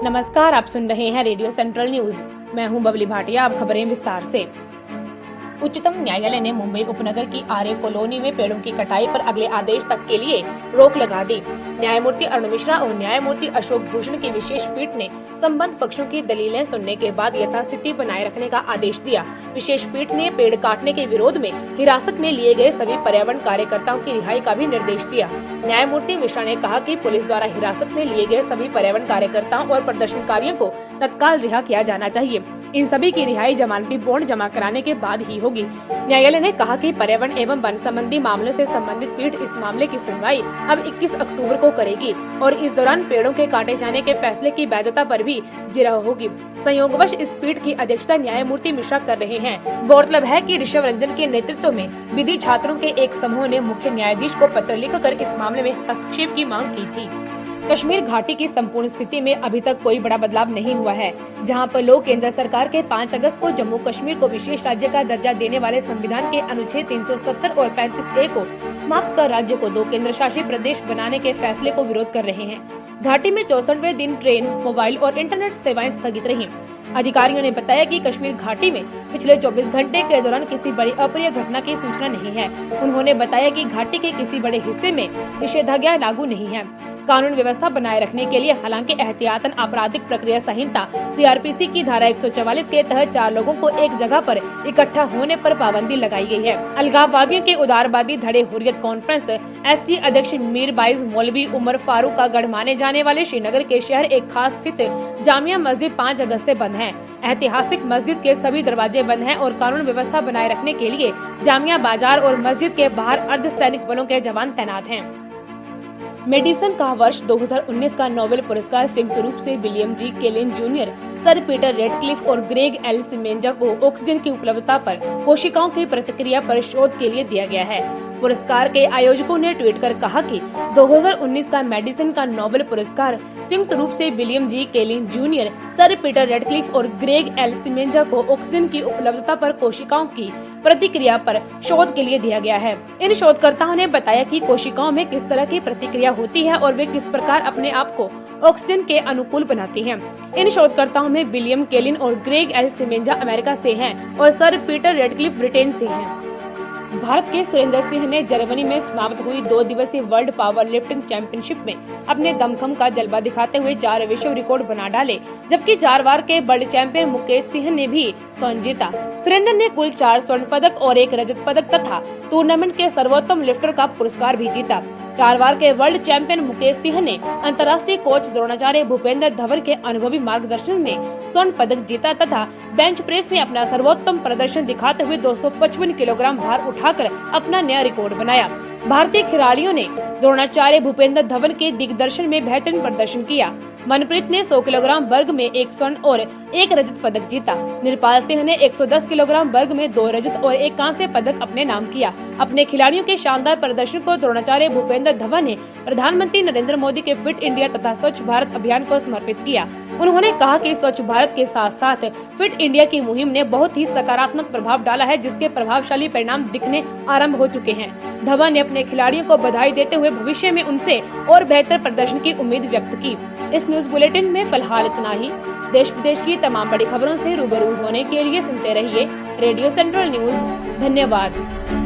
नमस्कार, आप सुन रहे हैं रेडियो सेंट्रल न्यूज। मैं हूं बबली भाटिया। अब खबरें विस्तार से। उच्चतम न्यायालय ने मुंबई उपनगर की आर्य कॉलोनी में पेड़ों की कटाई पर अगले आदेश तक के लिए रोक लगा दी। न्यायमूर्ति अरुण मिश्रा और न्यायमूर्ति अशोक भूषण की विशेष पीठ ने संबंध पक्षों की दलीलें सुनने के बाद यथास्थिति बनाए रखने का आदेश दिया। विशेष पीठ ने पेड़ काटने के विरोध में हिरासत में लिए गए सभी पर्यावरण कार्यकर्ताओं की रिहाई का भी निर्देश दिया। न्यायमूर्ति मिश्रा ने कहा कि पुलिस द्वारा हिरासत में लिए गए सभी पर्यावरण कार्यकर्ताओं और प्रदर्शनकारियों को तत्काल रिहा किया जाना चाहिए। इन सभी की रिहाई जमानती बॉन्ड जमा कराने के बाद ही होगी। न्यायालय ने कहा कि पर्यावरण एवं वन संबंधी मामलों से संबंधित पीठ इस मामले की सुनवाई अब 21 अक्टूबर को करेगी और इस दौरान पेड़ों के काटे जाने के फैसले की वैधता पर भी जिरह होगी। संयोगवश इस पीठ की अध्यक्षता न्यायमूर्ति मिश्रा कर रहे हैं। गौरतलब है कि ऋषभ रंजन के नेतृत्व में विधि छात्रों के एक समूह ने मुख्य न्यायाधीश को पत्र लिखकर इस मामले में हस्तक्षेप की मांग की थी। कश्मीर घाटी की संपूर्ण स्थिति में अभी तक कोई बड़ा बदलाव नहीं हुआ है, जहां पर लोग केंद्र सरकार के 5 अगस्त को जम्मू कश्मीर को विशेष राज्य का दर्जा देने वाले संविधान के अनुच्छेद 370 और 35A को समाप्त कर राज्य को 2 केंद्र शासित प्रदेश बनाने के फैसले को विरोध कर रहे हैं। घाटी में 64वें दिन ट्रेन, मोबाइल और इंटरनेट सेवाएं स्थगित रहीं। अधिकारियों ने बताया कि कश्मीर घाटी में पिछले 24 घंटे के दौरान किसी बड़ी अप्रिय घटना की सूचना नहीं है। उन्होंने बताया कि घाटी के किसी बड़े हिस्से में निषेधाज्ञा लागू नहीं है। कानून व्यवस्था बनाए रखने के लिए हालांकि एहतियातन आपराधिक प्रक्रिया संहिता CRPC की धारा 144 के तहत 4 लोगों को एक जगह पर इकट्ठा होने पर पाबंदी लगाई गई है। अलगाववादियों के उदारवादी धड़े हुर्रियत कॉन्फ्रेंस SG अध्यक्ष मीरबाइज मौलवी उमर फारूक का गढ़ माने जाने वाले श्रीनगर के शहर एक खास स्थित जामिया मस्जिद 5 अगस्त से बंद है। ऐतिहासिक मस्जिद के सभी दरवाजे बंद हैं और कानून व्यवस्था बनाए रखने के लिए जामिया बाजार और मस्जिद के बाहर अर्धसैनिक बलों के जवान तैनात हैं। मेडिसन का वर्ष 2019 का नोबेल पुरस्कार संयुक्त रूप से William G Kaelin junior, sir Peter Ratcliffe और ग्रेग एल सिमेंजा को ऑक्सीजन की उपलब्धता पर कोशिकाओं की प्रतिक्रिया पर शोध के लिए दिया गया है। पुरस्कार के आयोजकों ने ट्वीट कर कहा कि 2019 का मेडिसिन का नोबेल पुरस्कार संयुक्त रूप से William G Kaelin junior, sir Peter Ratcliffe और ग्रेग एल सिमेंजा को ऑक्सीजन की उपलब्धता पर कोशिकाओं की प्रतिक्रिया पर शोध के लिए दिया गया है। इन शोधकर्ताओं ने बताया कि कोशिकाओं में किस तरह की प्रतिक्रिया होती है और वे किस प्रकार अपने आप को ऑक्सीजन के अनुकूल बनाती हैं। इन शोधकर्ताओं में विलियम केलिन और ग्रेग एल सिमेंजा अमेरिका से हैं और सर पीटर रेडक्लिफ ब्रिटेन से हैं। भारत के सुरेंद्र सिंह ने जर्मनी में समाप्त हुई 2 दिवसीय वर्ल्ड पावर लिफ्टिंग चैंपियनशिप में अपने दमखम का जलवा दिखाते हुए 4 विश्व रिकॉर्ड बना डाले, जबकि 4 बार के वर्ल्ड चैंपियन मुकेश सिंह ने भी स्वर्ण जीता। सुरेंद्र ने कुल 4 स्वर्ण पदक और 1 रजत पदक तथा टूर्नामेंट के सर्वोत्तम लिफ्टर का पुरस्कार भी जीता। 4 बार के वर्ल्ड चैंपियन मुकेश सिंह ने अंतर्राष्ट्रीय कोच द्रोणाचार्य भूपेंद्र धवन के अनुभवी मार्गदर्शन में स्वर्ण पदक जीता तथा बेंच प्रेस में अपना सर्वोत्तम प्रदर्शन दिखाते हुए 255 किलोग्राम भार उठाकर अपना नया रिकॉर्ड बनाया। भारतीय खिलाड़ियों ने द्रोणाचार्य भूपेंद्र धवन के दिग्दर्शन में बेहतरीन प्रदर्शन किया। मनप्रीत ने 100 किलोग्राम वर्ग में 1 स्वर्ण और 1 रजत पदक जीता। निरपाल सिंह ने 110 किलोग्राम वर्ग में 2 रजत और 1 कांस्य पदक अपने नाम किया। अपने खिलाड़ियों के शानदार प्रदर्शन को द्रोणाचार्य भूपेंद्र धवन ने प्रधानमंत्री नरेंद्र मोदी के फिट इंडिया तथा स्वच्छ भारत अभियान को समर्पित किया। उन्होंने कहा कि स्वच्छ भारत के साथ साथ फिट इंडिया की मुहिम ने बहुत ही सकारात्मक प्रभाव डाला है, जिसके प्रभावशाली परिणाम दिखने आरंभ हो चुके हैं। धवन ने अपने खिलाड़ियों को बधाई देते हुए भविष्य में उनसे और बेहतर प्रदर्शन की उम्मीद व्यक्त की। इस न्यूज बुलेटिन में फिलहाल इतना ही। देश विदेश की तमाम बड़ी खबरों से रूबरू होने के लिए सुनते रहिए रेडियो सेंट्रल न्यूज। धन्यवाद।